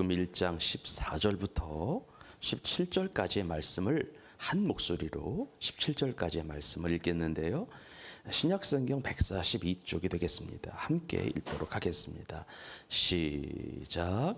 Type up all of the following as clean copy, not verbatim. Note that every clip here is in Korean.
마태복음 1장 14절부터 17절까지의 말씀을 한 목소리로 17절까지의 말씀을 읽겠는데요. 신약성경 142쪽이 되겠습니다. 함께 읽도록 하겠습니다. 시작.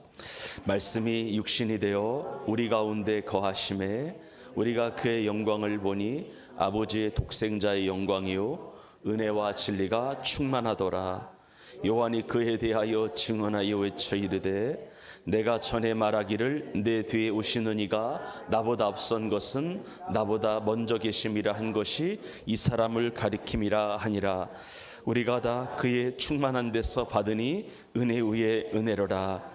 말씀이 육신이 되어 우리 가운데 거하심에 우리가 그의 영광을 보니 아버지의 독생자의 영광이요 은혜와 진리가 충만하더라. 요한이 그에 대하여 증언하여 외쳐 이르되 내가 전에 말하기를 내 뒤에 오시는 이가 나보다 앞선 것은 나보다 먼저 계심이라 한 것이 이 사람을 가리킴이라 하니라. 우리가 다 그의 충만한 데서 받으니 은혜 위에 은혜로라.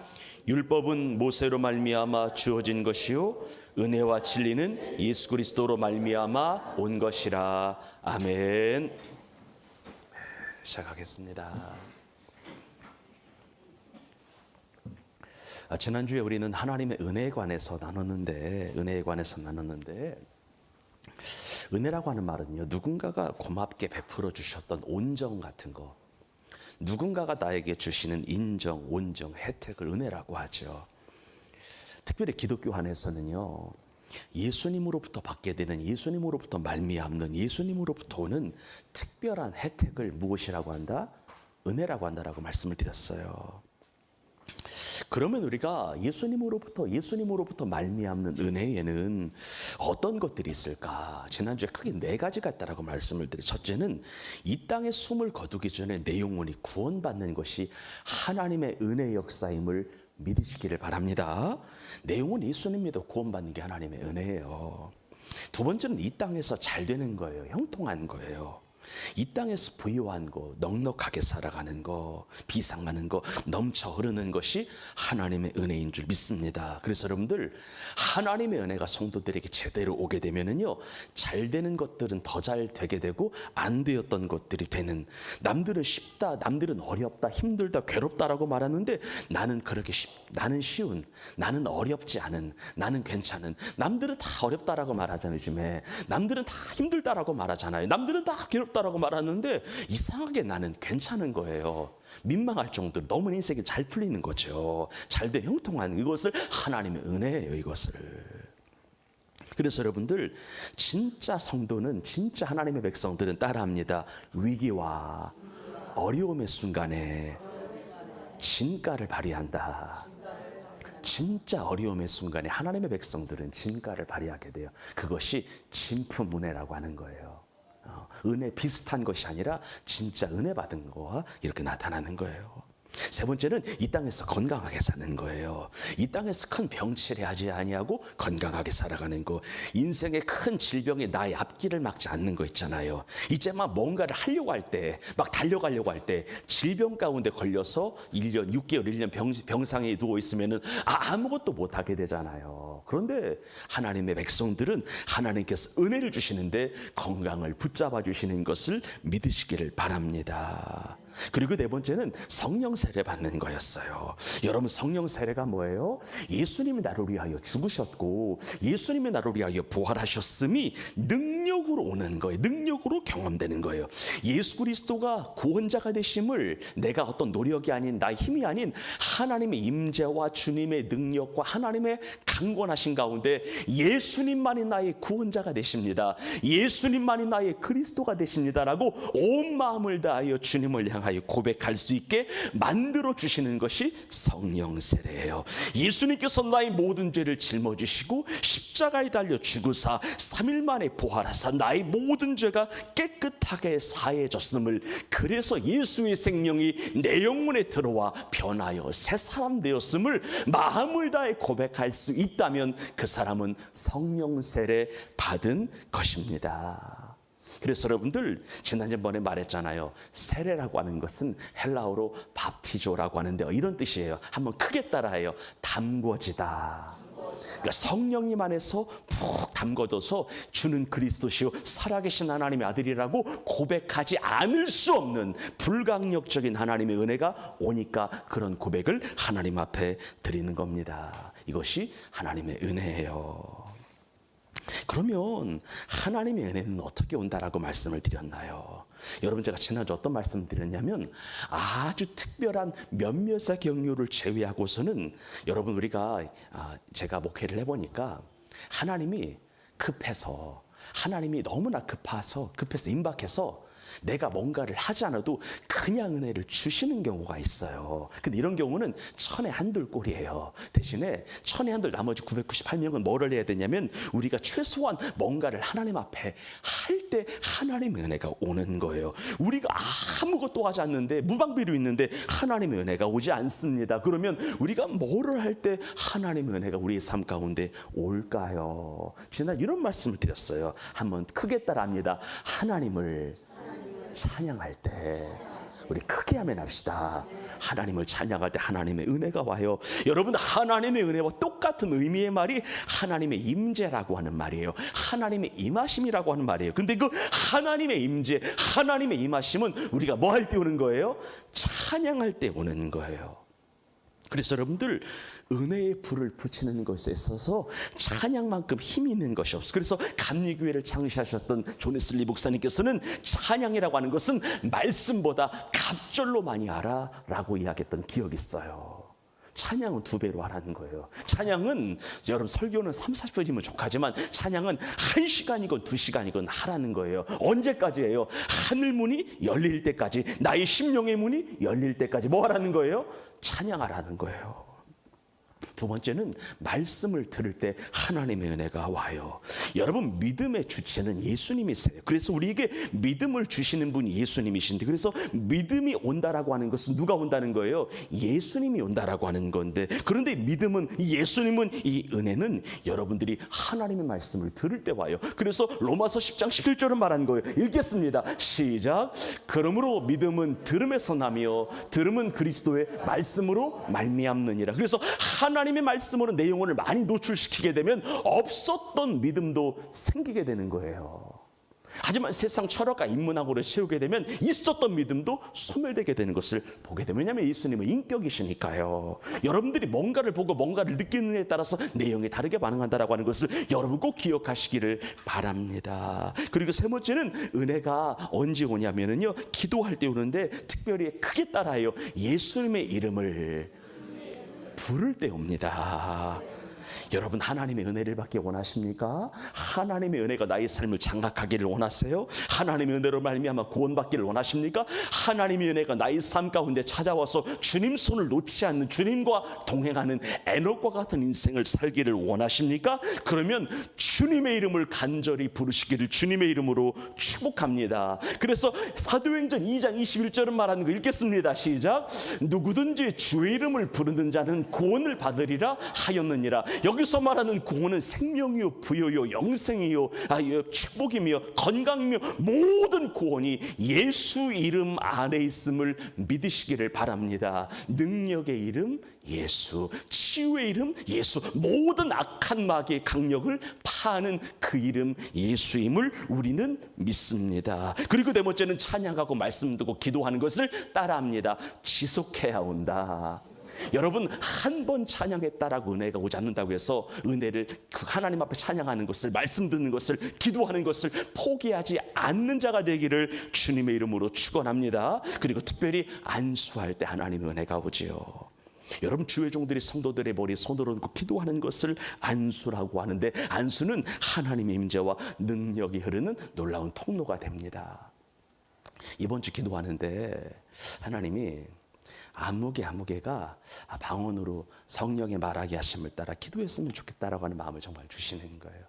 율법은 모세로 말미암아 주어진 것이요 은혜와 진리는 예수 그리스도로 말미암아 온 것이라. 아멘. 시작하겠습니다. 지난주에 우리는 하나님의 은혜에 관해서 나눴는데 은혜라고 하는 말은요, 누군가가 고맙게 베풀어 주셨던 온정 같은 거, 누군가가 나에게 주시는 인정, 온정, 혜택을 은혜라고 하죠. 특별히 기독교 안에서는요, 예수님으로부터 받게 되는, 예수님으로부터 말미암는, 예수님으로부터 오는 특별한 혜택을 무엇이라고 한다? 은혜라고 한다라고 말씀을 드렸어요. 그러면 우리가 예수님으로부터 말미암는 은혜에는 어떤 것들이 있을까? 지난주에 크게 4가지가 있다라고 말씀을 드렸어요. 첫째는 이 땅에 숨을 거두기 전에 내 영혼이 구원받는 것이 하나님의 은혜 역사임을 믿으시기를 바랍니다. 내 영혼이 예수님 믿어 구원받는 게 하나님의 은혜예요. 두 번째는 이 땅에서 잘 되는 거예요. 형통한 거예요. 이 땅에서 부유한 거, 넉넉하게 살아가는 거, 비상하는 거, 넘쳐 흐르는 것이 하나님의 은혜인 줄 믿습니다. 그래서 여러분들, 하나님의 은혜가 성도들에게 제대로 오게 되면은요, 잘 되는 것들은 더 잘 되게 되고 안 되었던 것들이 되는, 남들은 쉽다, 남들은 어렵다, 힘들다, 괴롭다라고 말하는데 나는 나는 쉬운, 나는 어렵지 않은, 나는 괜찮은, 남들은 다 어렵다라고 말하잖아요. 요즘에 남들은 다 힘들다라고 말하잖아요. 남들은 다 괴롭다라고 말하는데 이상하게 나는 괜찮은 거예요. 민망할 정도로 너무 인생이 잘 풀리는 거죠. 잘돼 형통한 이것을 하나님의 은혜예요. 이것을. 그래서 여러분들, 진짜 성도는, 진짜 하나님의 백성들은 따라합니다. 위기와 어려움의 순간에 진가를 발휘한다. 진짜 어려움의 순간에 하나님의 백성들은 진가를 발휘하게 돼요. 그것이 진품은혜라고 하는 거예요. 은혜 비슷한 것이 아니라 진짜 은혜 받은 거와 이렇게 나타나는 거예요. 세 번째는 이 땅에서 건강하게 사는 거예요. 이 땅에서 큰 병치레 하지 아니하고 건강하게 살아가는 거. 인생의 큰 질병이 나의 앞길을 막지 않는 거 있잖아요. 이제 막 뭔가를 하려고 할 때, 막 달려가려고 할 때 질병 가운데 걸려서 1년, 6개월, 1년 병상에 누워 있으면은 아무것도 못 하게 되잖아요. 그런데 하나님의 백성들은 하나님께서 은혜를 주시는데 건강을 붙잡아 주시는 것을 믿으시기를 바랍니다. 그리고 네 번째는 성령 세례 받는 거였어요. 여러분, 성령 세례가 뭐예요? 예수님이 나를 위하여 죽으셨고 예수님이 나를 위하여 부활하셨음이 능력으로 오는 거예요. 능력으로 경험되는 거예요. 예수 그리스도가 구원자가 되심을 내가 어떤 노력이 아닌, 나의 힘이 아닌 하나님의 임재와 주님의 능력과 하나님의 강권하신 가운데 예수님만이 나의 구원자가 되십니다. 예수님만이 나의 그리스도가 되십니다라고 온 마음을 다하여 주님을 향하여 고백할 수 있게 만들어 주시는 것이 성령 세례예요. 예수님께서 나의 모든 죄를 짊어지시고 십자가에 달려 죽으사 3일 만에 부활하사 나의 모든 죄가 깨끗하게 사해졌음을, 그래서 예수의 생명이 내 영혼에 들어와 변하여 새 사람 되었음을 마음을 다해 고백할 수 있다면 그 사람은 성령 세례 받은 것입니다. 그래서 여러분들, 지난번에 말했잖아요. 세례라고 하는 것은 헬라어로 밥티조라고 하는데요, 이런 뜻이에요. 한번 크게 따라해요. 담궈지다. 그러니까 성령님 안에서 푹 담궈둬서 주는 그리스도시요 살아계신 하나님의 아들이라고 고백하지 않을 수 없는 불강력적인 하나님의 은혜가 오니까 그런 고백을 하나님 앞에 드리는 겁니다. 이것이 하나님의 은혜예요. 그러면 하나님의 은혜는 어떻게 온다라고 말씀을 드렸나요? 여러분, 제가 지난주 어떤 말씀을 드렸냐면 아주 특별한 몇몇의 경우를 제외하고서는 여러분, 우리가 제가 목회를 해보니까 하나님이 급해서, 하나님이 너무나 급해서 임박해서 내가 뭔가를 하지 않아도 그냥 은혜를 주시는 경우가 있어요. 근데 이런 경우는 천에 한둘 꼴이에요. 대신에 천에 한둘 나머지 998명은 뭐를 해야 되냐면 우리가 최소한 뭔가를 하나님 앞에 할 때 하나님의 은혜가 오는 거예요. 우리가 아무것도 하지 않는데, 무방비로 있는데 하나님의 은혜가 오지 않습니다. 그러면 우리가 뭐를 할 때 하나님의 은혜가 우리의 삶 가운데 올까요? 지난 이런 말씀을 드렸어요. 한번 크게 따라합니다. 하나님을 찬양할 때 우리 크게 아멘 합시다. 하나님을 찬양할 때 하나님의 은혜가 와요. 여러분, 하나님의 은혜와 똑같은 의미의 말이 하나님의 임재라고 하는 말이에요. 하나님의 임하심이라고 하는 말이에요. 근데 그 하나님의 임재, 하나님의 임하심은 우리가 뭐 할 때 오는 거예요? 찬양할 때 오는 거예요. 그래서 여러분들, 은혜의 불을 붙이는 것에 있어서 찬양만큼 힘 있는 것이 없어요. 그래서 감리교회를 창시하셨던 존 웨슬리 목사님께서는 찬양이라고 하는 것은 말씀보다 갑절로 많이 하라라고 이야기했던 기억이 있어요. 찬양은 2배로 하라는 거예요. 찬양은 여러분, 설교는 30-40분이면 족하지만 찬양은 1시간이건 2시간이건 하라는 거예요. 언제까지예요? 하늘 문이 열릴 때까지, 나의 심령의 문이 열릴 때까지 뭐 하라는 거예요? 찬양하라는 거예요. 두 번째는 말씀을 들을 때 하나님의 은혜가 와요. 여러분, 믿음의 주체는 예수님이세요. 그래서 우리에게 믿음을 주시는 분이 예수님이신데, 그래서 믿음이 온다라고 하는 것은 누가 온다는 거예요? 예수님이 온다라고 하는 건데, 그런데 믿음은, 예수님은, 이 은혜는 여러분들이 하나님의 말씀을 들을 때 와요. 그래서 로마서 10장 11절은 말한 거예요. 읽겠습니다. 시작. 그러므로 믿음은 들음에서 나며 들음은 그리스도의 말씀으로 말미암느니라. 그래서 하나님의 말씀으로 내 영혼을 많이 노출시키게 되면 없었던 믿음도 생기게 되는 거예요. 하지만 세상 철학과 인문학으로 채우게 되면 있었던 믿음도 소멸되게 되는 것을 보게 되면, 왜냐하면 예수님은 인격이시니까요. 여러분들이 뭔가를 보고 뭔가를 느끼는 데에 따라서 내용이 다르게 반응한다라고 하는 것을 여러분 꼭 기억하시기를 바랍니다. 그리고 세 번째는 은혜가 언제 오냐면요, 기도할 때 오는데 특별히 크게 따라해요. 예수님의 이름을 부를 때 옵니다. 여러분, 하나님의 은혜를 받기 원하십니까? 하나님의 은혜가 나의 삶을 장악하기를 원하세요? 하나님의 은혜로 말미암아 구원받기를 원하십니까? 하나님의 은혜가 나의 삶 가운데 찾아와서 주님 손을 놓지 않는, 주님과 동행하는 에녹과 같은 인생을 살기를 원하십니까? 그러면 주님의 이름을 간절히 부르시기를 주님의 이름으로 축복합니다. 그래서 사도행전 2장 21절은 말하는 거 읽겠습니다. 시작. 누구든지 주의 이름을 부르는 자는 구원을 받으리라 하였느니라. 여기서 말하는 구원은 생명이요, 부여요, 영생이요, 축복이며 건강이며 모든 구원이 예수 이름 안에 있음을 믿으시기를 바랍니다. 능력의 이름 예수, 치유의 이름 예수, 모든 악한 마귀의 강력을 파하는 그 이름 예수임을 우리는 믿습니다. 그리고 네 번째는 찬양하고 말씀 듣고 기도하는 것을 따라합니다. 지속해야 온다. 여러분, 한 번 찬양했다라고 은혜가 오지 않는다고 해서 은혜를, 하나님 앞에 찬양하는 것을, 말씀 듣는 것을, 기도하는 것을 포기하지 않는 자가 되기를 주님의 이름으로 축원합니다. 그리고 특별히 안수할 때 하나님의 은혜가 오지요. 여러분, 주의 종들이 성도들의 머리에 손을 얹고 기도하는 것을 안수라고 하는데, 안수는 하나님의 임재와 능력이 흐르는 놀라운 통로가 됩니다. 이번 주 기도하는데 하나님이 아무개가 방언으로 성령의 말하게 하심을 따라 기도했으면 좋겠다라고 하는 마음을 정말 주시는 거예요.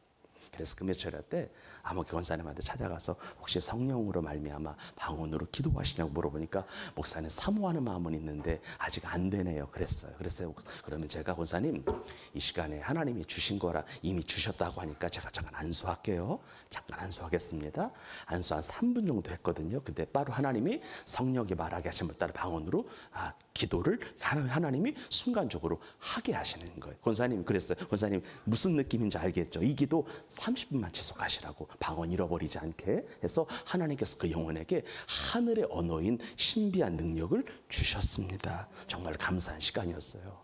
그래서 금요철 때 아무개 권사님한테 찾아가서 혹시 성령으로 말미암아 방언으로 기도하시냐고 물어보니까 목사님 사모하는 마음은 있는데 아직 안 되네요. 그랬어요. 그러면 제가 권사님, 이 시간에 하나님이 주신 거라 이미 주셨다고 하니까 제가 잠깐 안수할게요. 잠깐 안수하겠습니다. 안수 한 3분 정도 했거든요. 근데 바로 하나님이 성령이 말하게 하심을 따라 방언으로 기도를 하나님이 순간적으로 하게 하시는 거예요. 권사님이 그랬어요. 권사님, 무슨 느낌인지 알겠죠? 이 기도 30분만 지속하시라고, 방언 잃어버리지 않게 해서 하나님께서 그 영혼에게 하늘의 언어인 신비한 능력을 주셨습니다. 정말 감사한 시간이었어요.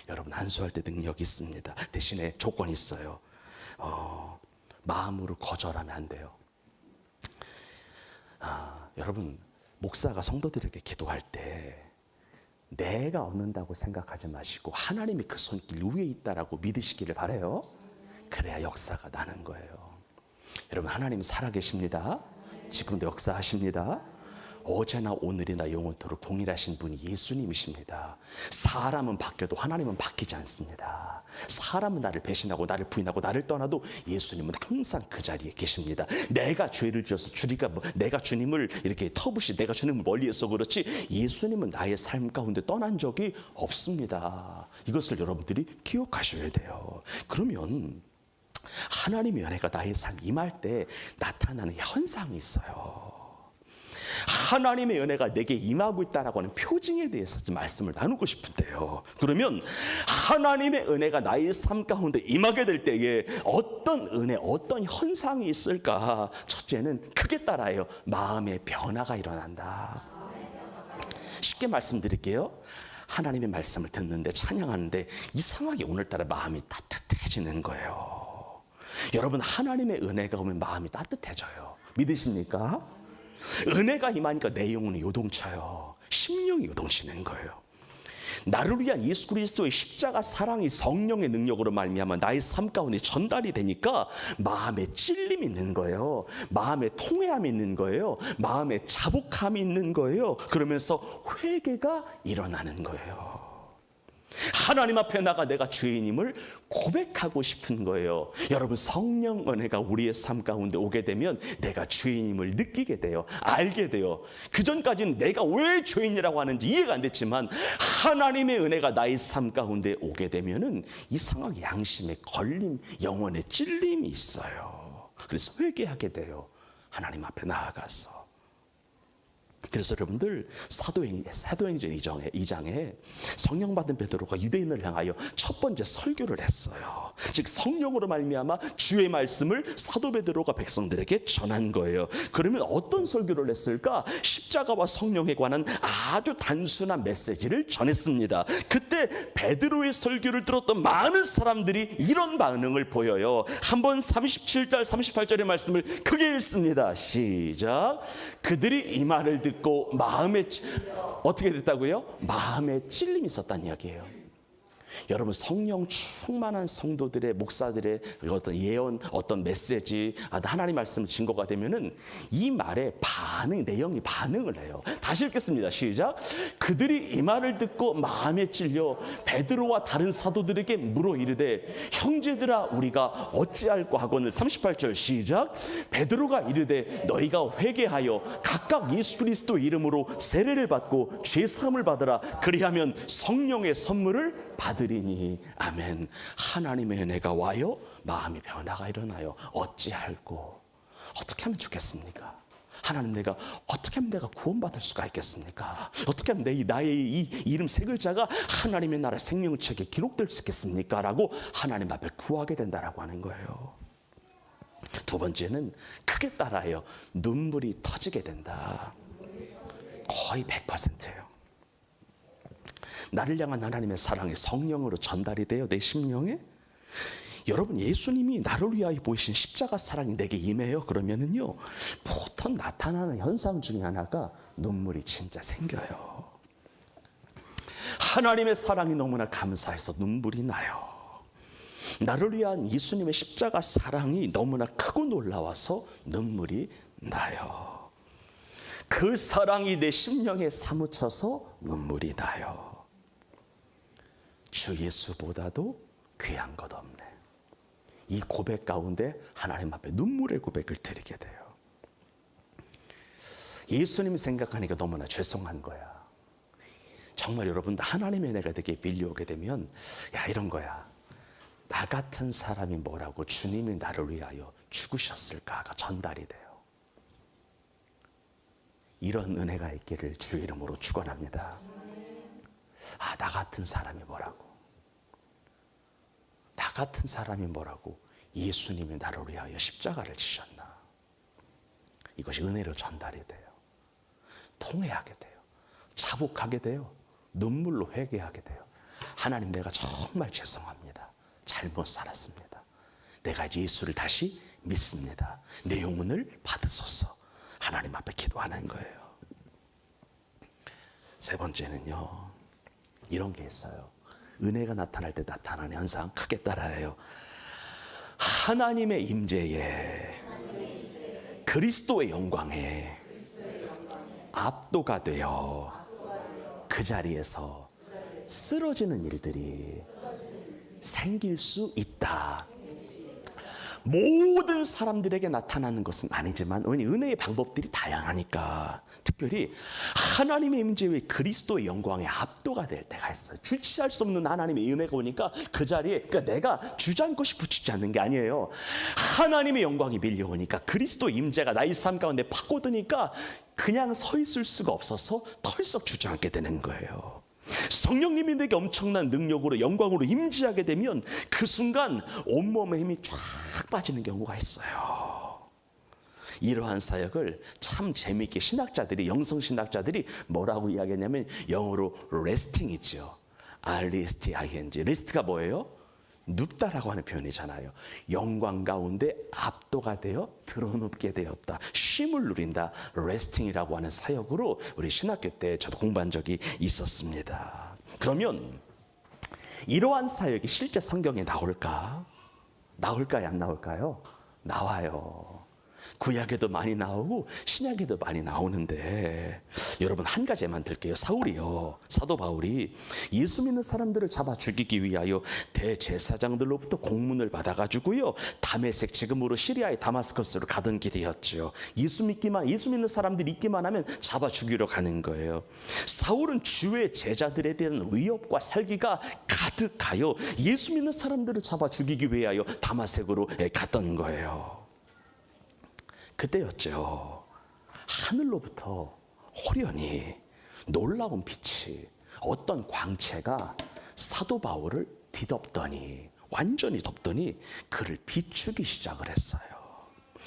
여러분, 안수할 때 능력이 있습니다. 대신에 조건이 있어요. 마음으로 거절하면 안 돼요. 여러분, 목사가 성도들에게 기도할 때 내가 얻는다고 생각하지 마시고 하나님이 그 손길 위에 있다라고 믿으시기를 바라요. 그래야 역사가 나는 거예요. 여러분, 하나님 살아계십니다. 지금도 역사하십니다. 어제나 오늘이나 영원토록 동일하신 분이 예수님이십니다. 사람은 바뀌어도 하나님은 바뀌지 않습니다. 사람은 나를 배신하고 나를 부인하고 나를 떠나도 예수님은 항상 그 자리에 계십니다. 내가 죄를 지어서 내가 주님을 이렇게 터부시 내가 주님을 멀리해서 그렇지 예수님은 나의 삶 가운데 떠난 적이 없습니다. 이것을 여러분들이 기억하셔야 돼요. 그러면 하나님의 은혜가 나의 삶 임할 때 나타나는 현상이 있어요. 하나님의 은혜가 내게 임하고 있다라고 하는 표징에 대해서 좀 말씀을 나누고 싶은데요. 그러면 하나님의 은혜가 나의 삶 가운데 임하게 될 때에 어떤 은혜, 어떤 현상이 있을까? 첫째는 크게 따라요. 마음의 변화가 일어난다. 쉽게 말씀드릴게요. 하나님의 말씀을 듣는데 찬양하는데 이상하게 오늘따라 마음이 따뜻해지는 거예요. 여러분, 하나님의 은혜가 오면 마음이 따뜻해져요. 믿으십니까? 은혜가 임하니까 내 영혼이 요동쳐요. 심령이 요동치는 거예요. 나를 위한 예수 그리스도의 십자가 사랑이 성령의 능력으로 말미암아 나의 삶 가운데 전달이 되니까 마음에 찔림이 있는 거예요. 마음에 통회함이 있는 거예요. 마음에 자복함이 있는 거예요. 그러면서 회개가 일어나는 거예요. 하나님 앞에 나가 내가 죄인임을 고백하고 싶은 거예요. 여러분, 성령 은혜가 우리의 삶 가운데 오게 되면 내가 죄인임을 느끼게 돼요. 알게 돼요. 그전까지는 내가 왜 죄인이라고 하는지 이해가 안 됐지만 하나님의 은혜가 나의 삶 가운데 오게 되면은 이상하게 양심에 걸림, 영혼에 찔림이 있어요. 그래서 회개하게 돼요. 하나님 앞에 나아가서. 그래서 여러분들 사도행전 2장에 성령 받은 베드로가 유대인을 향하여 첫 번째 설교를 했어요. 즉 성령으로 말미암아 주의 말씀을 사도 베드로가 백성들에게 전한 거예요. 그러면 어떤 설교를 했을까? 십자가와 성령에 관한 아주 단순한 메시지를 전했습니다. 그때 베드로의 설교를 들었던 많은 사람들이 이런 반응을 보여요. 한번 37절 38절의 말씀을 크게 읽습니다. 시작. 그들이 이 말을 듣고 마음에 어떻게 됐다고요? 마음에 찔림이 있었다는 이야기예요. 여러분, 성령 충만한 성도들의 목사들의 어떤 예언, 어떤 메시지, 하나님 말씀 증거가 되면은 이 말에 내용이 반응을 해요. 다시 읽겠습니다. 시작. 그들이 이 말을 듣고 마음에 찔려 베드로와 다른 사도들에게 물어 이르되 형제들아 우리가 어찌할꼬 하거늘. 38절 시작. 베드로가 이르되 너희가 회개하여 각각 예수 그리스도 이름으로 세례를 받고 죄 사함을 받으라. 그리하면 성령의 선물을 받으리니. 아멘. 하나님의 은혜가 와요. 마음의 변화가 일어나요. 어찌할꼬. 어떻게 하면 좋겠습니까? 하나님, 내가 어떻게 하면 내가 구원받을 수가 있겠습니까? 어떻게 하면 나의 이 이름 세 글자가 하나님의 나라 생명책에 기록될 수 있겠습니까? 라고 하나님 앞에 구하게 된다라고 하는 거예요. 두 번째는 크게 따라요. 눈물이 터지게 된다. 거의 100%예요. 나를 향한 하나님의 사랑이 성령으로 전달이 돼요. 내 심령에. 여러분, 예수님이 나를 위하여 보이신 십자가 사랑이 내게 임해요. 그러면은요, 보통 나타나는 현상 중에 하나가 눈물이 진짜 생겨요. 하나님의 사랑이 너무나 감사해서 눈물이 나요. 나를 위한 예수님의 십자가 사랑이 너무나 크고 놀라워서 눈물이 나요. 그 사랑이 내 심령에 사무쳐서 눈물이 나요. 주 예수보다도 귀한 것 없네. 이 고백 가운데 하나님 앞에 눈물의 고백을 드리게 돼요. 예수님 생각하니까 너무나 죄송한 거야. 정말 여러분, 하나님의 은혜가 되게 밀려오게 되면 이런 거야. 나 같은 사람이 뭐라고 주님이 나를 위하여 죽으셨을까가 전달이 돼요. 이런 은혜가 있기를 주 이름으로 축원합니다. 나 같은 사람이 뭐라고. 나 같은 사람이 뭐라고 예수님이 나를 위하여 십자가를 지셨나. 이것이 은혜로 전달이 돼요. 통회하게 돼요. 자복하게 돼요. 눈물로 회개하게 돼요. 하나님, 내가 정말 죄송합니다. 잘못 살았습니다. 내가 이제 예수를 다시 믿습니다. 내 영혼을 받으소서. 하나님 앞에 기도하는 거예요. 세 번째는요, 이런 게 있어요. 은혜가 나타날 때 나타나는 현상 크게 따라해요. 하나님의 임재에, 그리스도의 영광에 압도가 되어 그 자리에서 쓰러지는 일들이 생길 수 있다. 모든 사람들에게 나타나는 것은 아니지만 은혜의 방법들이 다양하니까, 특별히 하나님의 임재 외에 그리스도의 영광에 압도가 될 때가 있어요. 주체할 수 없는 하나님의 은혜가 오니까 그 자리에, 그러니까 내가 주저앉고 싶지 않는 게 아니에요. 하나님의 영광이 밀려오니까, 그리스도의 임재가 나의 삶 가운데 파고드니까 그냥 서 있을 수가 없어서 털썩 주저앉게 되는 거예요. 성령님이 내게 엄청난 능력으로, 영광으로 임재하게 되면 그 순간 온몸에 힘이 쫙 빠지는 경우가 있어요. 이러한 사역을 참 재미있게 신학자들이, 영성신학자들이 뭐라고 이야기하냐면 영어로 resting이죠. R-E-S-T-I-N-G. rest가 뭐예요? 눕다라고 하는 표현이잖아요. 영광 가운데 압도가 되어 드러눕게 되었다. 쉼을 누린다. resting이라고 하는 사역으로 우리 신학교 때 저도 공부한 적이 있었습니다. 그러면 이러한 사역이 실제 성경에 나올까? 나올까요? 안 나올까요? 나와요. 구약에도 많이 나오고 신약에도 많이 나오는데, 여러분 한 가지만 들게요. 사울이요, 사도 바울이 예수 믿는 사람들을 잡아 죽이기 위하여 대제사장들로부터 공문을 받아가지고요, 다메섹, 지금으로 시리아의 다마스커스로 가던 길이었죠. 예수 믿는 사람들이 있기만 하면 잡아 죽이러 가는 거예요. 사울은 주의 제자들에 대한 위협과 살기가 가득하여 예수 믿는 사람들을 잡아 죽이기 위하여 다마섹으로 갔던 거예요. 그때였죠. 하늘로부터 호련히 놀라운 빛이, 어떤 광채가 사도 바울을 뒤덮더니, 완전히 덮더니 그를 비추기 시작을 했어요.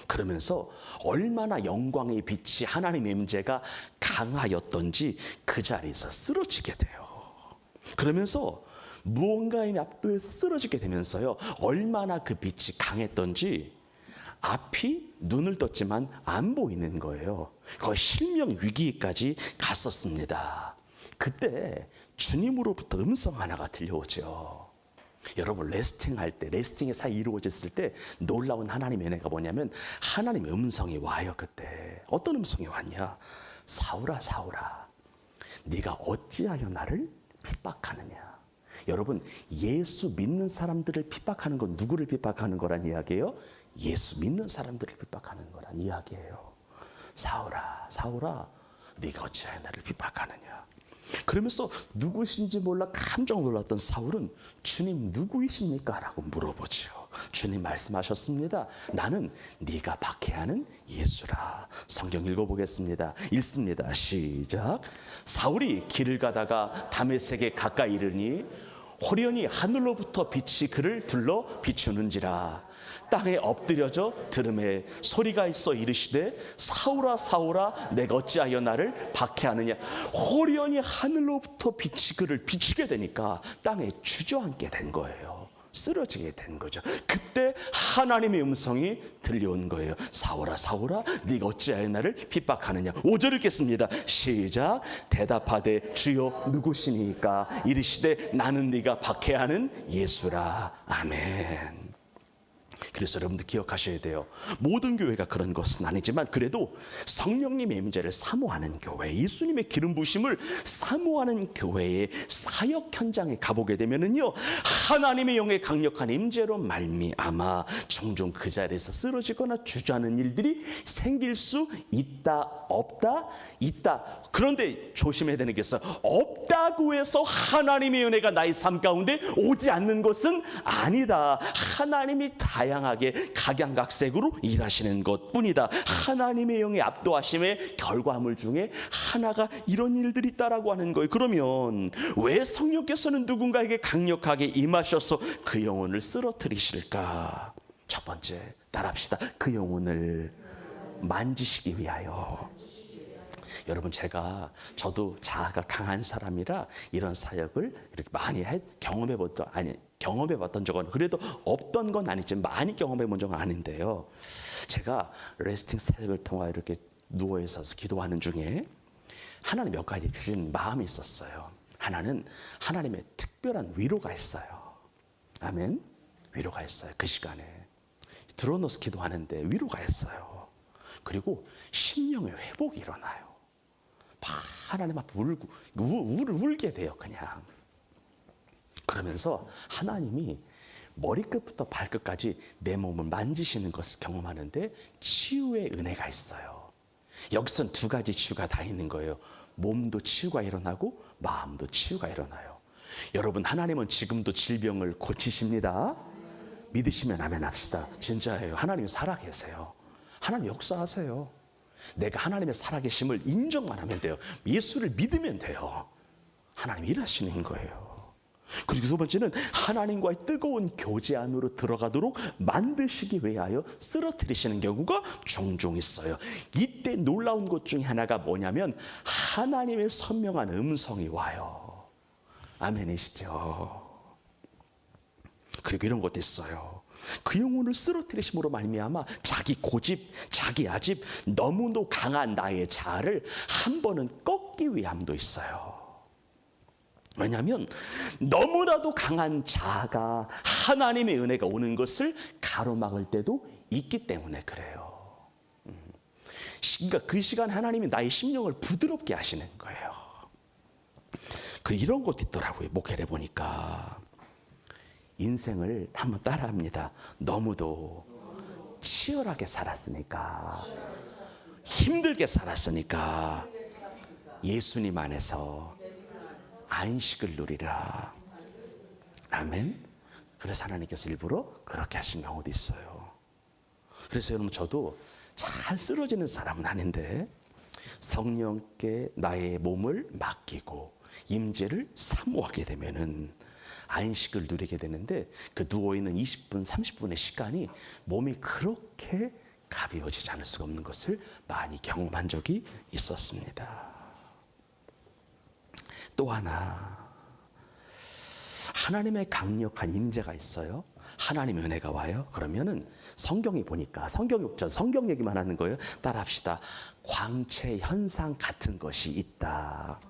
그러면서 얼마나 영광의 빛이, 하나님의 임재가 강하였던지 그 자리에서 쓰러지게 돼요. 그러면서 무언가에 압도해서 쓰러지게 되면서요, 얼마나 그 빛이 강했던지 앞이 눈을 떴지만 안 보이는 거예요. 거의 실명 위기까지 갔었습니다. 그때 주님으로부터 음성 하나가 들려오죠. 여러분, 레스팅할 때, 레스팅의 사이 이루어졌을 때 놀라운 하나님의 은혜가 뭐냐면, 하나님의 음성이 와요. 그때 어떤 음성이 왔냐? 사울아, 사울아, 네가 어찌하여 나를 핍박하느냐? 여러분, 예수 믿는 사람들을 핍박하는 건 누구를 핍박하는 거란 이야기예요? 예수 믿는 사람들을 핍박하는 거란 이야기예요. 사울아, 사울아, 네가 어찌하여 나를 핍박하느냐? 그러면서 누구신지 몰라 깜짝 놀랐던 사울은 주님 누구이십니까? 라고 물어보죠. 주님 말씀하셨습니다. 나는 네가 박해하는 예수라. 성경 읽어보겠습니다. 읽습니다. 시작. 사울이 길을 가다가 다메섹에 가까이 이르니 호련히 하늘로부터 빛이 그를 둘러 비추는지라. 땅에 엎드려져 들음에 소리가 있어 이르시되 사울아, 사울아, 내가 어찌하여 나를 박해하느냐? 호련히 하늘로부터 빛이 그를 비추게 되니까 땅에 주저앉게 된 거예요. 쓰러지게 된 거죠. 그때 하나님의 음성이 들려온 거예요. 사울아, 사울아, 네가 어찌하여 나를 핍박하느냐? 5절 읽겠습니다. 시작. 대답하되 주여 누구시니까? 이르시되 나는 네가 박해하는 예수라. 아멘. 그래서 여러분들 기억하셔야 돼요. 모든 교회가 그런 것은 아니지만 그래도 성령님의 임재를 사모하는 교회, 예수님의 기름 부심을 사모하는 교회의 사역 현장에 가보게 되면은요, 하나님의 영의 강력한 임재로 말미암아 종종 그 자리에서 쓰러지거나 주저하는 일들이 생길 수 있다, 없다, 있다. 그런데 조심해야 되는 게 있어요. 없다고 해서 하나님의 은혜가 나의 삶 가운데 오지 않는 것은 아니다. 하나님이 다양하게 각양각색으로 일하시는 것뿐이다. 하나님의 영의 압도하심의 결과물 중에 하나가 이런 일들이 있다라고 하는 거예요. 그러면 왜 성령께서는 누군가에게 강력하게 임하셔서 그 영혼을 쓰러뜨리실까? 첫 번째, 따라합시다. 그 영혼을 만지시기 위하여. 여러분, 저도 자아가 강한 사람이라 이런 사역을 이렇게 많이 경험해봤던 적은 그래도 없던 건 아니지만 많이 경험해본 적은 아닌데요. 제가 레스팅 사역을 통해 이렇게 누워 있어서 기도하는 중에 하나님 몇 가지 주신 마음이 있었어요. 하나는 하나님의 특별한 위로가 있어요. 아멘. 위로가 있어요. 그 시간에 드러누워서 기도하는데 위로가 있어요. 그리고 심령의 회복이 일어나요. 막 하나님 앞에 울게 돼요. 그냥. 그러면서 하나님이 머리끝부터 발끝까지 내 몸을 만지시는 것을 경험하는데 치유의 은혜가 있어요. 여기선 두 가지 치유가 다 있는 거예요. 몸도 치유가 일어나고 마음도 치유가 일어나요. 여러분, 하나님은 지금도 질병을 고치십니다. 믿으시면 아멘 합시다. 진짜예요. 하나님이 살아계세요. 하나님 역사하세요. 내가 하나님의 살아계심을 인정만 하면 돼요. 예수를 믿으면 돼요. 하나님 일하시는 거예요. 그리고 두 번째는 하나님과의 뜨거운 교제 안으로 들어가도록 만드시기 위하여 쓰러뜨리시는 경우가 종종 있어요. 이때 놀라운 것 중에 하나가 뭐냐면 하나님의 선명한 음성이 와요. 아멘이시죠? 그리고 이런 것도 있어요. 그 영혼을 쓰러뜨리심으로 말미암아 자기 고집, 자기 아집, 너무도 강한 나의 자아를 한 번은 꺾기 위함도 있어요. 왜냐하면 너무나도 강한 자아가 하나님의 은혜가 오는 것을 가로막을 때도 있기 때문에 그래요. 그러니까 그 시간 하나님이 나의 심령을 부드럽게 하시는 거예요. 그리고 이런 것도 있더라고요. 목회를 해보니까 인생을 한번 따라합니다. 너무도 치열하게 살았으니까, 힘들게 살았으니까 예수님 안에서 안식을 누리라. 아멘. 그래서 하나님께서 일부러 그렇게 하신 경우도 있어요. 그래서 여러분, 저도 잘 쓰러지는 사람은 아닌데 성령께 나의 몸을 맡기고 임재를 사모하게 되면은 안식을 누리게 되는데 그 누워있는 20분, 30분의 시간이 몸이 그렇게 가벼워지지 않을 수가 없는 것을 많이 경험한 적이 있었습니다. 또 하나, 하나님의 강력한 임재가 있어요. 하나님의 은혜가 와요. 그러면은 성경에 보니까, 성경 얘기만 하는 거예요. 따라합시다. 광채 현상 같은 것이 있다.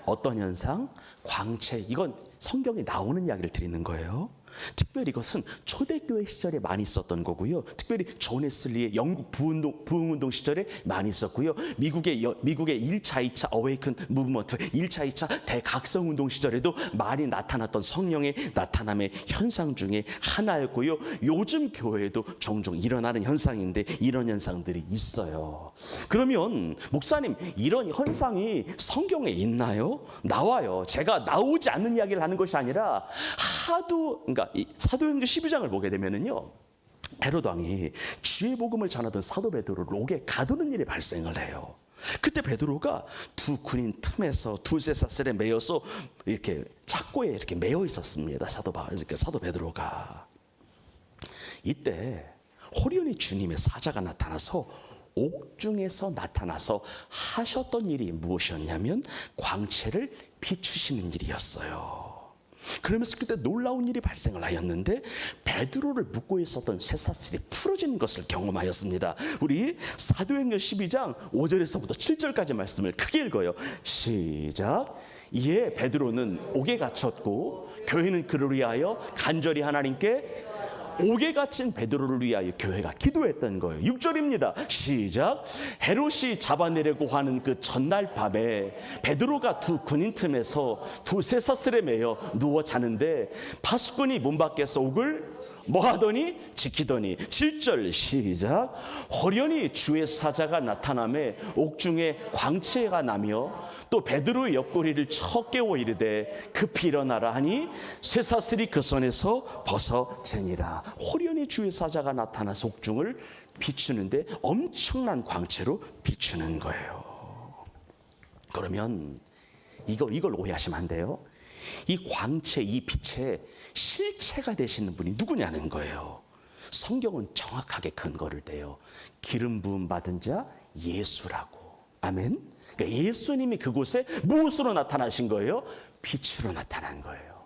어떤 현상? 광채. 이건 성경에 나오는 이야기를 드리는 거예요. 특별히 이것은 초대교회 시절에 많이 있었던 거고요. 특별히 존 웨슬리의 영국 부흥운동 시절에 많이 있었고요. 미국의 1차, 2차 어웨이큰 무브먼트, 1차, 2차 대각성운동 시절에도 많이 나타났던 성령의 나타남의 현상 중에 하나였고요. 요즘 교회에도 종종 일어나는 현상인데 이런 현상들이 있어요. 그러면 목사님, 이런 현상이 성경에 있나요? 나와요. 제가 나오지 않는 이야기를 하는 것이 아니라 그러니까 이 사도행전 12장을 보게 되면은요, 헤롯 왕이 주의 복음을 전하던 사도 베드로를 옥에 가두는 일이 발생을 해요. 그때 베드로가 두 군인 틈에서 두세 사슬에 매여서 이렇게 착고에 이렇게 매여 있었습니다. 사도 베드로가. 이때 호련히 주님의 사자가 나타나서 옥중에서 나타나서 하셨던 일이 무엇이었냐면 광채를 비추시는 일이었어요. 그러면서 그때 놀라운 일이 발생을 하였는데 베드로를 묶고 있었던 쇠사슬이 풀어지는 것을 경험하였습니다. 우리 사도행전 12장 5절에서부터 7절까지 말씀을 크게 읽어요. 시작. 이에 베드로는 옥에 갇혔고 교회는 그를 위하여 간절히 하나님께, 옥에 갇힌 베드로를 위하여 교회가 기도했던 거예요. 6절입니다. 시작. 헤롯이 잡아내려고 하는 그 전날 밤에 베드로가 두 군인 틈에서 두세 사슬에 매여 누워 자는데 파수꾼이 문 밖에서 옥을 뭐하더니 지키더니. 7절 시작. 호련히 주의 사자가 나타나매 옥중에 광채가 나며 또 베드로의 옆구리를 쳐 깨워 이르되 급히 일어나라 하니 쇠사슬이 그 손에서 벗어지니라. 호련히 주의 사자가 나타나서 옥중을 비추는데 엄청난 광채로 비추는 거예요. 그러면 이걸 오해하시면 안 돼요. 이 광채, 이 빛의 실체가 되시는 분이 누구냐는 거예요. 성경은 정확하게 근거를 대요. 기름 부음 받은 자 예수라고. 아멘. 그러니까 예수님이 그곳에 무엇으로 나타나신 거예요? 빛으로 나타난 거예요.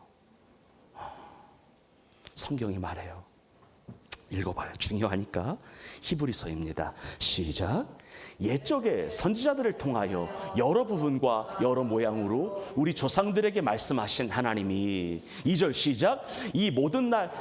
성경이 말해요. 읽어봐요. 중요하니까. 히브리서입니다. 시작. 옛적에 선지자들을 통하여 여러 부분과 여러 모양으로 우리 조상들에게 말씀하신 하나님이 2절 시작. 이 모든 날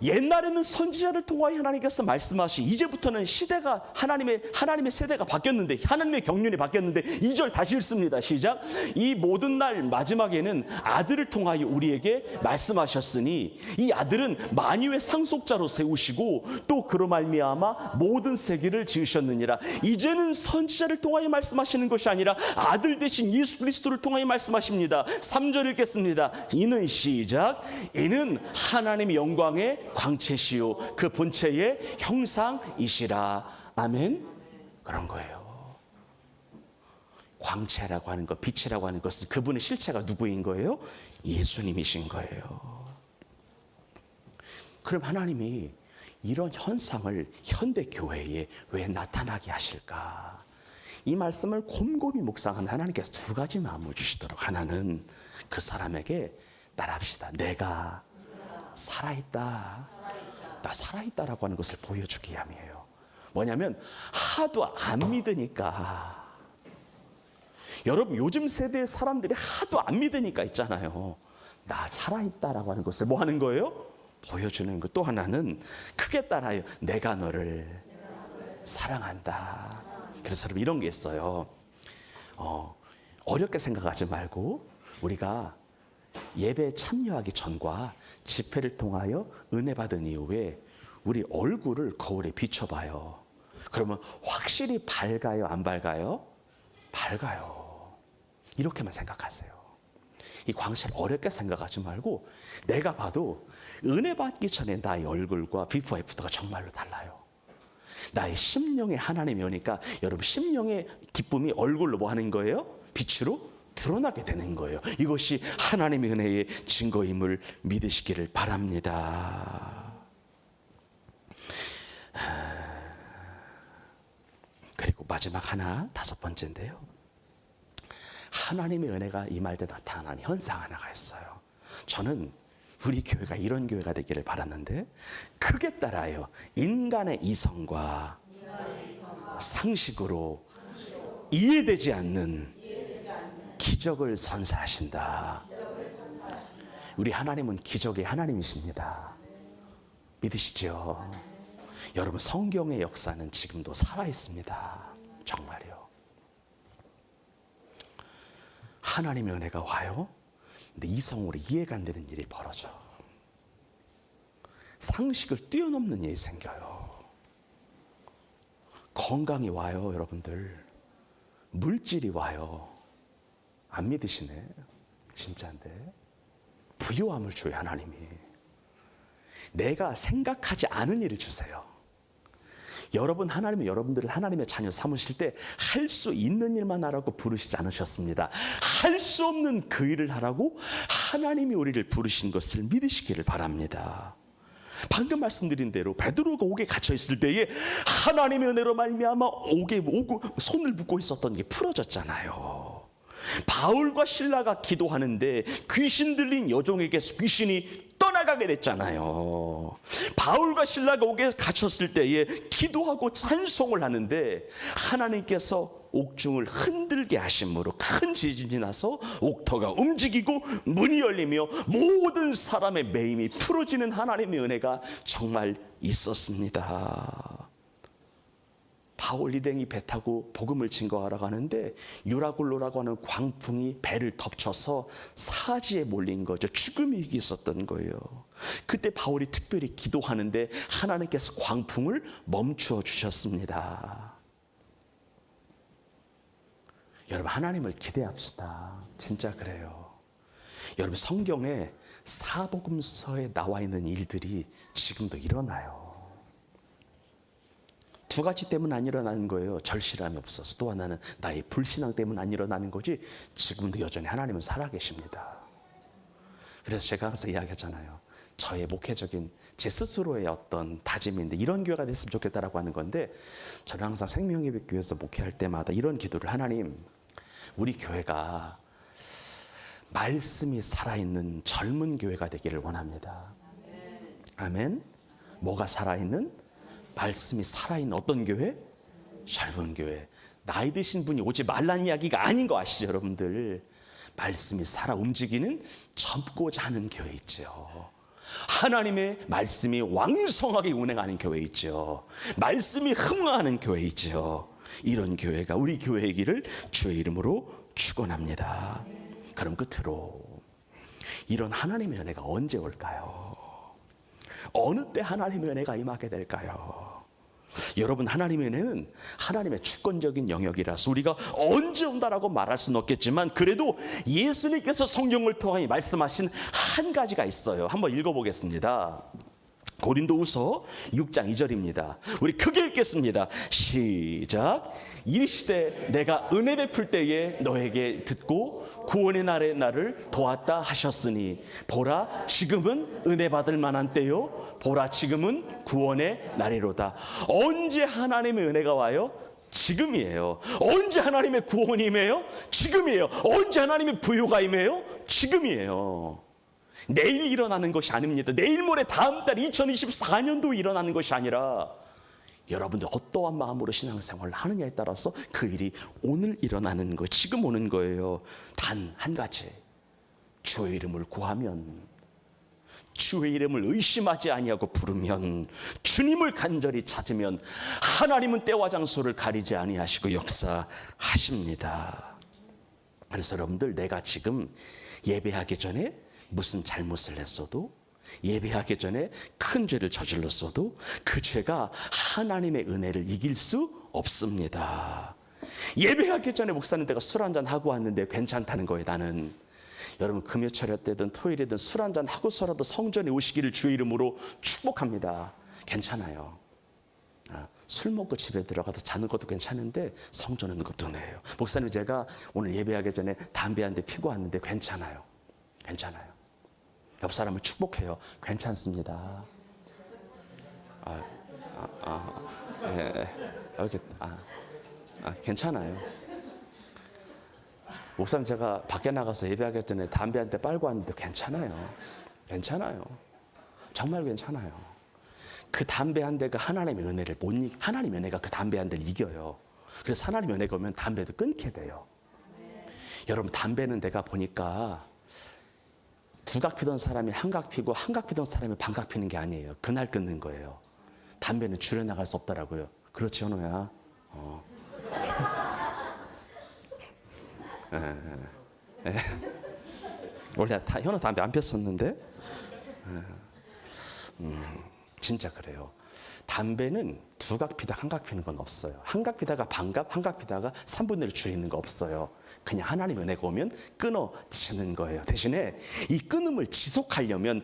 옛날에는 선지자를 통하여 하나님께서 말씀하시 이제부터는 시대가 하나님의 세대가 바뀌었는데 하나님의 경륜이 바뀌었는데 2절 다시 읽습니다. 시작. 이 모든 날 마지막에는 아들을 통하여 우리에게 말씀하셨으니 이 아들은 만유의 상속자로 세우시고 또 그로 말미암아 모든 세계를 지으셨느니라. 이제는 선지자를 통하여 말씀하시는 것이 아니라 아들 대신 예수 그리스도를 통하여 말씀하십니다. 3절 읽겠습니다. 이는 시작. 이는 하나님의 영광의 광채시요 그 본체의 형상이시라. 아멘. 그런 거예요. 광채라고 하는 것, 빛이라고 하는 것은 그분의 실체가 누구인 거예요? 예수님이신 거예요. 그럼 하나님이 이런 현상을 현대 교회에 왜 나타나게 하실까? 이 말씀을 곰곰이 묵상한 하나님께서 두 가지 마음을 주시도록. 하나는 그 사람에게 따라합시다. 내가 살아있다. 나 살아있다라고 하는 것을 보여주기 위함이에요. 뭐냐면 하도 안 믿으니까. 여러분 요즘 세대의 사람들이 하도 안 믿으니까 있잖아요. 나 살아있다라고 하는 것을 뭐 하는 거예요? 보여주는 것. 또 하나는 크게 따라요. 내가 너를 사랑한다. 그래서 여러분 이런 게 있어요. 어렵게 생각하지 말고 우리가 예배에 참여하기 전과 집회를 통하여 은혜 받은 이후에 우리 얼굴을 거울에 비춰봐요. 그러면 확실히 밝아요? 안 밝아요? 밝아요. 이렇게만 생각하세요. 이 광채를 어렵게 생각하지 말고 내가 봐도 은혜 받기 전에 나의 얼굴과 비포 애프터가 정말로 달라요. 나의 심령에 하나님이 오니까 여러분 심령의 기쁨이 얼굴로 뭐 하는 거예요? 빛으로 드러나게 되는 거예요. 이것이 하나님의 은혜의 증거임을 믿으시기를 바랍니다. 그리고 마지막 하나, 다섯 번째인데요. 하나님의 은혜가 임할 때 나타나는 현상 하나가 있어요. 저는 우리 교회가 이런 교회가 되기를 바랐는데 크게 따라요. 인간의 이성과 상식으로 이해되지 않는 기적을 선사하신다. 우리 하나님은 기적의 하나님이십니다. 믿으시죠? 여러분 성경의 역사는 지금도 살아있습니다. 정말요. 하나님의 은혜가 와요. 근데 이성으로 이해가 안 되는 일이 벌어져. 상식을 뛰어넘는 일이 생겨요. 건강이 와요, 여러분들. 물질이 와요. 안 믿으시네. 진짜인데. 부요함을 줘요, 하나님이. 내가 생각하지 않은 일을 주세요. 여러분 하나님은 여러분들을 하나님의 자녀 삼으실 때 할 수 있는 일만 하라고 부르시지 않으셨습니다. 할 수 없는 그 일을 하라고 하나님이 우리를 부르신 것을 믿으시기를 바랍니다. 방금 말씀드린 대로 베드로가 옥에 갇혀 있을 때에 하나님의 은혜로 말미암아 옥에 오고 손을 묶고 있었던 게 풀어졌잖아요. 바울과 실라가 기도하는데 귀신 들린 여종에게서 귀신이 떠나가게 됐잖아요. 바울과 실라가 옥에 갇혔을 때에 기도하고 찬송을 하는데 하나님께서 옥중을 흔들게 하심으로 큰 지진이 나서 옥터가 움직이고 문이 열리며 모든 사람의 매임이 풀어지는 하나님의 은혜가 정말 있었습니다. 바울 일행이 배 타고 복음을 증거하러 가는데 유라굴로라고 하는 광풍이 배를 덮쳐서 사지에 몰린 거죠. 죽음이 있었던 거예요. 그때 바울이 특별히 기도하는데 하나님께서 광풍을 멈추어 주셨습니다. 여러분 하나님을 기대합시다. 진짜 그래요. 여러분 성경에 사복음서에 나와 있는 일들이 지금도 일어나요. 두 가지 때문 안 일어나는 거예요. 절실함이 없어서. 또 하나는 나의 불신앙 때문 안 일어나는 거지 지금도 여전히 하나님은 살아계십니다. 그래서 제가 항상 이야기하잖아요. 저의 목회적인 제 스스로의 어떤 다짐인데 이런 교회가 됐으면 좋겠다라고 하는 건데, 저는 항상 생명예배교회에서 목회할 때마다 이런 기도를, 하나님, 우리 교회가 말씀이 살아있는 젊은 교회가 되기를 원합니다. 아멘. 뭐가 살아있는? 말씀이 살아있는 어떤 교회? 젊은 교회. 나이 드신 분이 오지 말란 이야기가 아닌 거 아시죠, 여러분들? 말씀이 살아 움직이는 젊고자 하는 교회 있죠. 하나님의 말씀이 왕성하게 운행하는 교회 있죠. 말씀이 흥황하는 교회 있죠. 이런 교회가 우리 교회이기를 주의 이름으로 축원합니다. 그럼 끝으로, 이런 하나님의 은혜가 언제 올까요? 어느 때 하나님의 은혜가 임하게 될까요? 여러분, 하나님의 은혜는 하나님의 주권적인 영역이라서 우리가 언제 온다라고 말할 수는 없겠지만, 그래도 예수님께서 성령을 통해 말씀하신 한 가지가 있어요. 한번 읽어보겠습니다. 고린도후서 6장 2절입니다. 우리 크게 읽겠습니다. 시작. 이르시되 내가 은혜 베풀 때에 너에게 듣고 구원의 날에 나를 도왔다 하셨으니 보라 지금은 은혜 받을 만한 때요 보라 지금은 구원의 날이로다. 언제 하나님의 은혜가 와요? 지금이에요. 언제 하나님의 구원이 임해요? 지금이에요. 언제 하나님의 부요가 임해요? 지금이에요. 내일 일어나는 것이 아닙니다. 내일 모레 다음 달 2024년도 일어나는 것이 아니라, 여러분들 어떠한 마음으로 신앙생활을 하느냐에 따라서 그 일이 오늘 일어나는 거, 지금 오는 거예요. 단 한 가지, 주의 이름을 구하면, 주의 이름을 의심하지 아니하고 부르면, 주님을 간절히 찾으면 하나님은 때와 장소를 가리지 아니하시고 역사하십니다. 그래서 여러분들, 내가 지금 예배하기 전에 무슨 잘못을 했어도, 예배하기 전에 큰 죄를 저질렀어도 그 죄가 하나님의 은혜를 이길 수 없습니다. 예배하기 전에 목사님, 내가 술 한잔 하고 왔는데 괜찮다는 거예요. 나는, 여러분, 금요철야 때든 토요일이든 술 한잔 하고서라도 성전에 오시기를 주의 이름으로 축복합니다. 괜찮아요. 술 먹고 집에 들어가서 자는 것도 괜찮은데 성전에 있는 것도 은혜예요. 목사님, 제가 오늘 예배하기 전에 담배 한 대 피고 왔는데 괜찮아요. 괜찮아요. 옆 사람을 축복해요. 괜찮습니다. 괜찮아요. 목사님, 제가 밖에 나가서 예배하기 전에 담배 한 대 빨고 왔는데 괜찮아요. 괜찮아요. 정말 괜찮아요. 그 담배 한 대가 하나님의 은혜를 하나님의 은혜가 그 담배 한 대를 이겨요. 그래서 하나님의 은혜가 오면 담배도 끊게 돼요. 여러분, 담배는 내가 보니까 두각 피던 사람이 한각 피고 한각 피던 사람이 반각 피는 게 아니에요. 그날 끊는 거예요. 담배는 줄여나갈 수 없더라고요. 그렇지, 현호야? 원래 현호 담배 안 폈었는데, 진짜 그래요. 담배는 두각 피다 한각 피는 건 없어요. 한각 피다가 반각, 한각 피다가 3분의 1 줄이는 거 없어요. 그냥 하나님의 은혜가 오면 끊어지는 거예요. 대신에 이 끊음을 지속하려면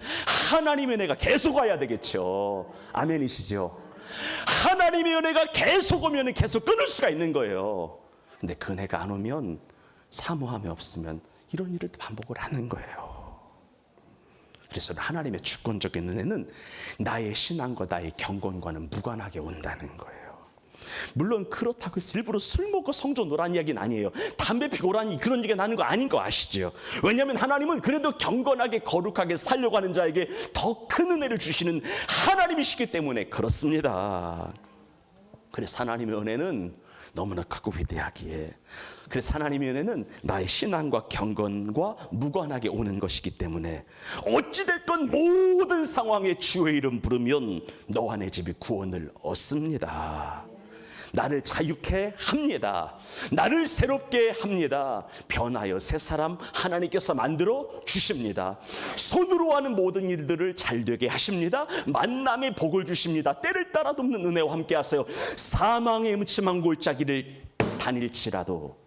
하나님의 은혜가 계속 와야 되겠죠. 아멘이시죠? 하나님의 은혜가 계속 오면 계속 끊을 수가 있는 거예요. 근데 그 은혜가 안 오면, 사모함이 없으면 이런 일을 반복을 하는 거예요. 그래서 하나님의 주권적인 은혜는 나의 신앙과 나의 경건과는 무관하게 온다는 거예요. 물론 그렇다고 해서 일부러 술 먹고 성전 오라는 이야기는 아니에요. 담배 피고 오라니 그런 얘기가 나는 거 아닌 거 아시죠? 왜냐하면 하나님은 그래도 경건하게 거룩하게 살려고 하는 자에게 더 큰 은혜를 주시는 하나님이시기 때문에 그렇습니다. 그래서 하나님의 은혜는 너무나 크고 위대하기에, 그래서 하나님의 은혜는 나의 신앙과 경건과 무관하게 오는 것이기 때문에 어찌됐건 모든 상황에 주의 이름 부르면 너와 내 집이 구원을 얻습니다. 나를 자유케 합니다. 나를 새롭게 합니다. 변하여 새 사람 하나님께서 만들어 주십니다. 손으로 하는 모든 일들을 잘되게 하십니다. 만남의 복을 주십니다. 때를 따라 돕는 은혜와 함께 하세요. 사망의 음침한 골짜기를 다닐지라도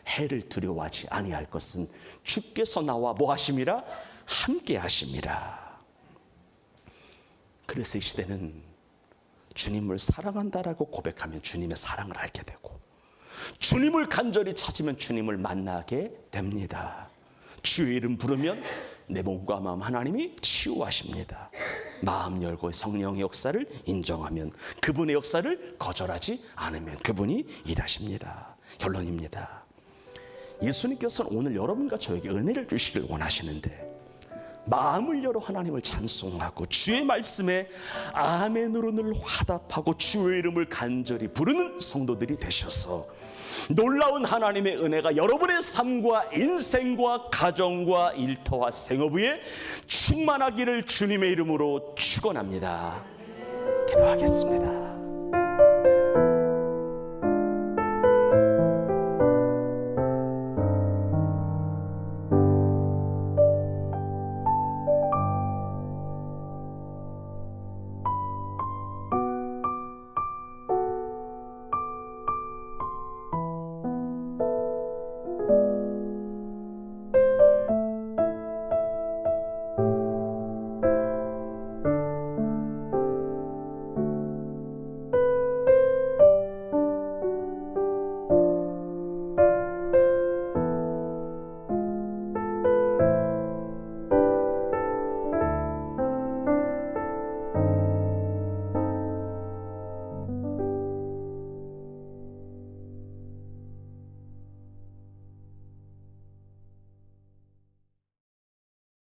해를 두려워하지 아니할 것은 주께서 나와 뭐 하심이라? 함께 하심이라. 그래서 이 시대는 주님을 사랑한다라고 고백하면 주님의 사랑을 알게 되고, 주님을 간절히 찾으면 주님을 만나게 됩니다. 주의 이름 부르면 내 몸과 마음 하나님이 치유하십니다. 마음 열고 성령의 역사를 인정하면, 그분의 역사를 거절하지 않으면 그분이 일하십니다. 결론입니다. 예수님께서는 오늘 여러분과 저에게 은혜를 주시길 원하시는데, 마음을 열어 하나님을 찬송하고 주의 말씀에 아멘으로 늘 화답하고 주의 이름을 간절히 부르는 성도들이 되셔서 놀라운 하나님의 은혜가 여러분의 삶과 인생과 가정과 일터와 생업 위에 충만하기를 주님의 이름으로 축원합니다. 기도하겠습니다.